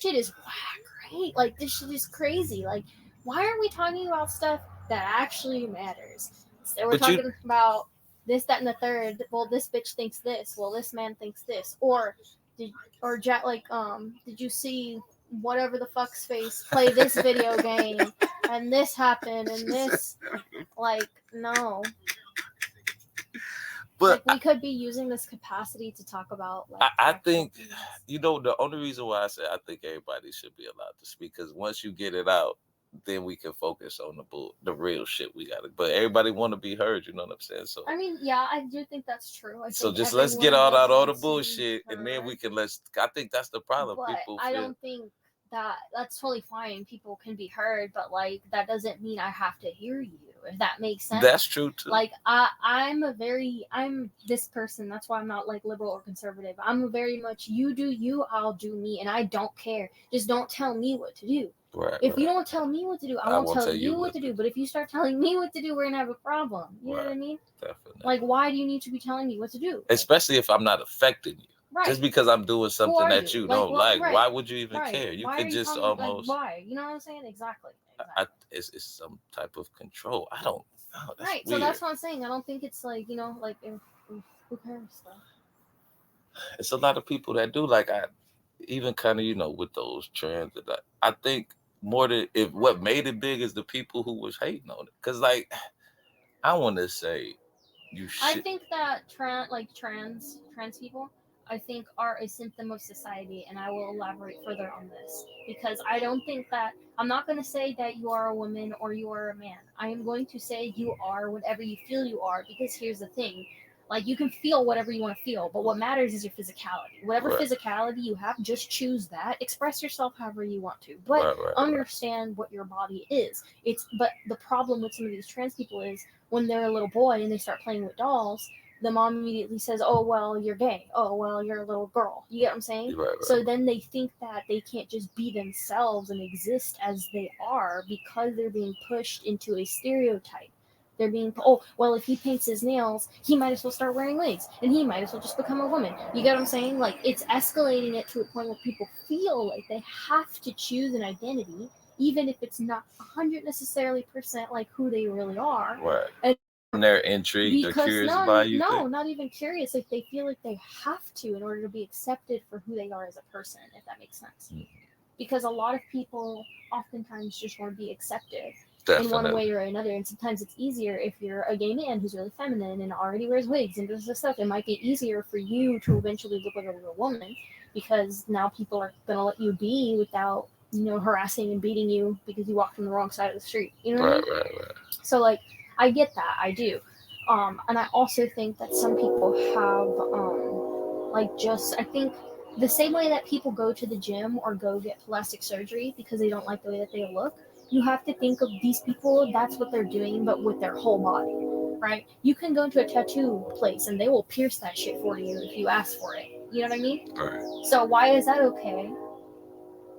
shit is whack, right? Like this shit is crazy. Like, why aren't we talking about stuff that actually matters? So we're But you, talking about this, that, and the third. Well, this bitch thinks this. Well, this man thinks this. Or did or Jack did you see whatever the fuck's face play this video game and this happened and this like no. but Like we could be using this capacity to talk about like I actual think, things. the only reason why I say I think everybody should be allowed to speak, because once you get it out, then we can focus on the real shit we got. But everybody want to be heard. You know what I'm saying? I mean, yeah, I do think that's true. I So think just let's get everyone all does out all want the to be bullshit, and then we heard, can let's. I think that's the problem. but People I feel don't think that that's totally fine. People can be heard, but like that doesn't mean I have to hear you. If that makes that's sense. true too. Like I'm this person. That's why I'm not like liberal or conservative. I'm very much you do you, I'll do me, and I don't care. Just don't tell me what to do. Right, If you right. don't tell me what to do, I I won't won't tell tell you you what what to to do. do. But if you start telling me what to do, we're gonna have a problem. You know what I Right, mean? definitely. Like, why do you need to be telling me what to do? Especially if I'm not affecting you. Right. Just because I'm doing Who something are that you? you Like, don't what? like, Right. why would you even Right. care? You Why are could you just telling? Like, almost. why? You know what I'm saying? Exactly. Exactly. It's some type of control. I don't know. That's Right. So weird. that's what I'm saying. I don't think it's like like if who cares stuff. It's a lot of people that do, like, I even kind of, with those trends that I think more than if what made it big is the people who was hating on it. Cause like I want to say you I should. think that trans people, I think are a symptom of society, and I will elaborate further on this because I don't think that I'm not going to say that you are a woman or you are a man. I am going to say you are whatever you feel you are because here's the thing. Like you can feel whatever you want to feel, but what matters is your physicality. Whatever Right, physicality you have, just choose that. Express yourself however you want to, but right. understand what your body is. But the problem with some of these trans people is when they're a little boy and they start playing with dolls, the mom immediately says, "Oh well, you're gay. Oh well, you're a little girl." You get what I'm saying? So Right. then they think that they can't just be themselves and exist as they are because they're being pushed into a stereotype. They're being, oh well, if he paints his nails, he might as well start wearing wigs, and he might as well just become a woman. You get what I'm saying? Like it's escalating it to a point where people feel like they have to choose an identity even if it's not 100 necessarily percent like who they really are. Right. And And they're intrigued or because curious by you no, think. not even curious. Like they feel like they have to in order to be accepted for who they are as a person, if that makes sense. Mm, Because a lot of people oftentimes just want to be accepted in one definitely. way or another, and sometimes it's easier if you're a gay man who's really feminine and already wears wigs and does this stuff. It might be easier for you to eventually look like a real woman because now people are gonna let you be without harassing and beating you because you walked on the wrong side of the street. You know what I mean? Right. So like I get that, I do. And I also think that some people have like just I think the same way that people go to the gym or go get plastic surgery because they don't like the way that they look, you have to think of these people, that's what they're doing, but with their whole body. Right? You can go to a tattoo place and they will pierce that shit for you if you ask for it. You know what I mean? Right. So why is that okay?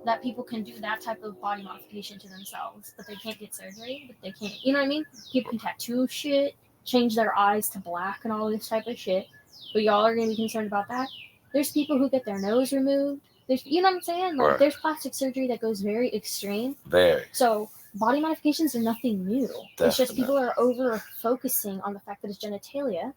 That people can do that type of body modification to themselves, but they can't get surgery, but they can't, you know what I mean? People can tattoo shit, change their eyes to black and all this type of shit, but y'all are gonna be concerned about that. There's people who get their nose removed. There's, you know what I'm saying? Like, Right. there's plastic surgery that goes very extreme. Very. So, body modifications are nothing new. It's just Definitely. people are over focusing on the fact that it's genitalia,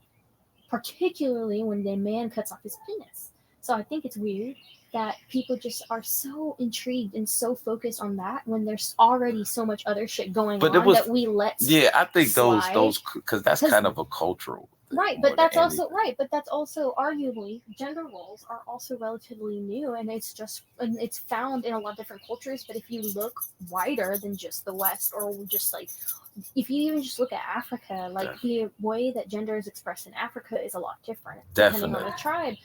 particularly when the man cuts off his penis. So I think it's weird that people just are so intrigued and so focused on that when there's already so much other shit going But it on was, that we let yeah, I think slide. those because that's Because kind of a cultural thing right, more than anything. but that's also arguably gender roles are also relatively new, and it's found in a lot of different cultures. But if you look wider than just the West, or just like if you even just look at Africa, like the way that gender is expressed in Africa is a lot different depending on Definitely. the tribe.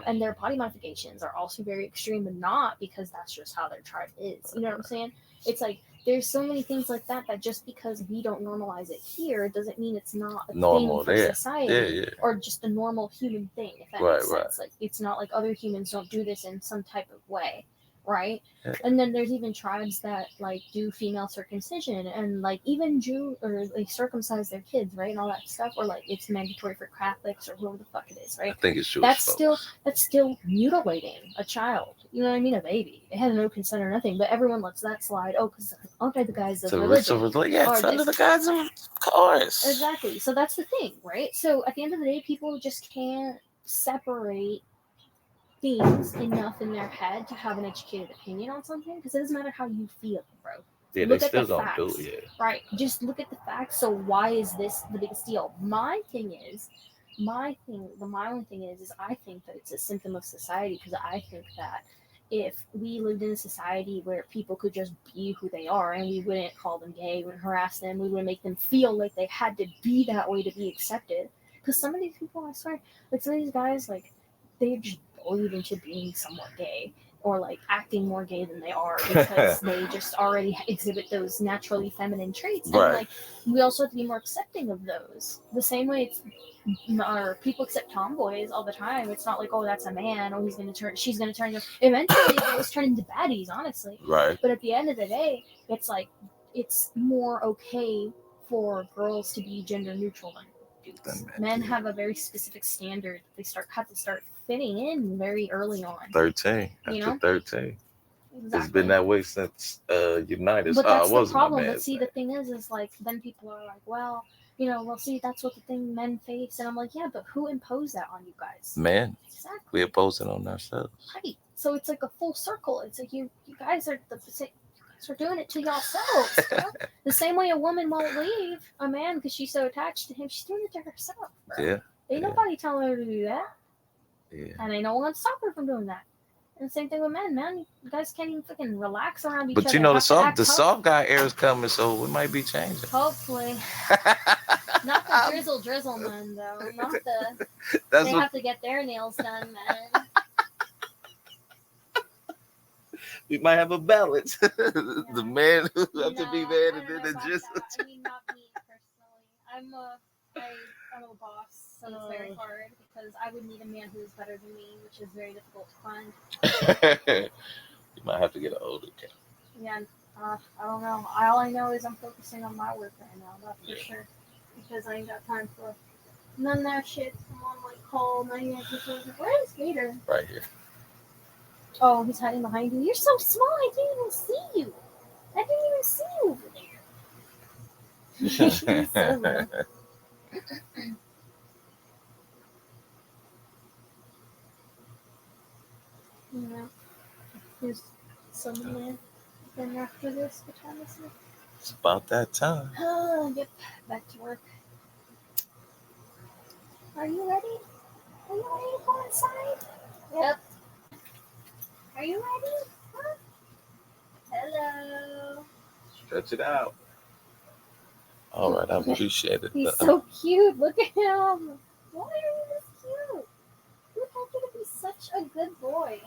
And their body modifications are also very extreme, but not because that's just how their tribe is. You know what I'm saying? It's like there's so many things like that that just because we don't normalize it here doesn't mean it's not a thing Normal for there. Yeah, society yeah. or just a normal human thing, if that Right, makes right. sense. Like it's not like other humans don't do this in some type of way, right? Yeah. And then there's even tribes that like do female circumcision and like even Jew or like circumcise their kids, right, and all that stuff, or like it's mandatory for Catholics or whoever the fuck it is, I right? think it's Jewish That's folks. still mutilating a child. You know what I mean? A baby. It has no consent or nothing, but everyone lets that slide. Oh, because aren't they the guys of religion? Yeah, it's under the guise of course. Exactly. So that's the thing, right? So at the end of the day, people just can't separate things enough in their head to have an educated opinion on something, because it doesn't matter how you feel, bro. Yeah, Look they at the still gonna facts, do it. Yeah. right? Just look at the facts. So why is this the biggest deal? My only thing is I think that it's a symptom of society, because I think that if we lived in a society where people could just be who they are and we wouldn't call them gay, we wouldn't harass them, we wouldn't make them feel like they had to be that way to be accepted. Because some of these people, I swear, like some of these guys, like they just bullied into being somewhat gay or like acting more gay than they are because they just already exhibit those naturally feminine traits. Right. And like we also have to be more accepting of those. The same way it's or people accept tomboys all the time. It's not like, oh, that's a man, or she's gonna turn. Eventually, those turn into baddies, honestly. Right. But at the end of the day, it's like it's more okay for girls to be gender neutral than dudes. Men have a very specific standard. They have to start fitting in very early on. 13. You After know? 13. Exactly. It's been that way since United. But that's the problem. Man, But see, the thing is like then people are like, well, see, that's what the thing men face, and I'm like, yeah, but who imposed that on you guys? Man, exactly. we impose it on ourselves. Right. So it's like a full circle. It's like you guys are doing it to yourselves. Bro. The same way a woman won't leave a man because she's so attached to him, she's doing it to herself. Bro. Yeah. Ain't nobody telling her to do that. Yeah. And ain't no one stop her from doing that. And the same thing with men, man. You guys can't even fucking relax around each other. But you know the soft guy era is coming, so it might be changing. Hopefully. Not the drizzle men though. Not the they have to get their nails done, man. We might have a balance. The man who have to be man and then the drizzle. I mean, not me personally. I'm a boss, so it's very hard because I would need a man who is better than me, which is very difficult to find. You might have to get an older cat. Yeah, I don't know. All I know is I'm focusing on my work right now, that's for sure. Because I ain't got time for none of that shit. I'm on like call 99%. Where is Gator? Right here. Oh, he's hiding behind you. You're so small, I didn't even see you. I didn't even see you over there. He's so little. Yeah. Here's someone then after this, what time is it? It's about that time. Yep, back to work. Are you ready? Are you ready to go inside? Yep. Are you ready? Huh? Hello. Stretch it out. All right, I appreciate it. He's so cute. Look at him. Why are you this cute? Look, how can it be such a good boy?